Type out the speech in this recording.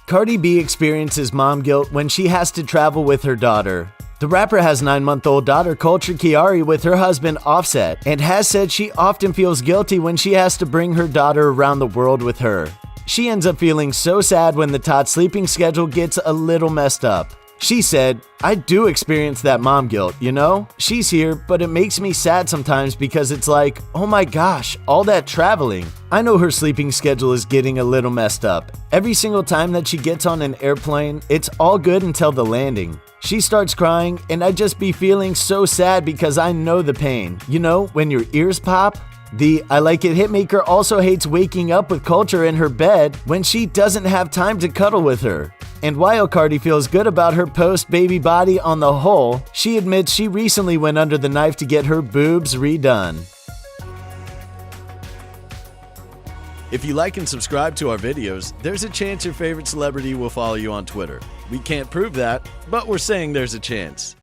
Cardi B experiences mom guilt when she has to travel with her daughter. The rapper has 9-month-old daughter Culture Kiari with her husband Offset and has said she often feels guilty when she has to bring her daughter around the world with her. She ends up feeling so sad when the Tot's sleeping schedule gets a little messed up. She said, "I do experience that mom guilt, you know? She's here, but it makes me sad sometimes because it's like, oh my gosh, all that traveling. I know her sleeping schedule is getting a little messed up. Every single time that she gets on an airplane, it's all good until the landing. She starts crying, and I just be feeling so sad because I know the pain. You know, when your ears pop?" The I Like It hitmaker also hates waking up with Culture in her bed when she doesn't have time to cuddle with her. And while Cardi feels good about her post-baby body on the whole, she admits she recently went under the knife to get her boobs redone. If you like and subscribe to our videos, there's a chance your favorite celebrity will follow you on Twitter. We can't prove that, but we're saying there's a chance.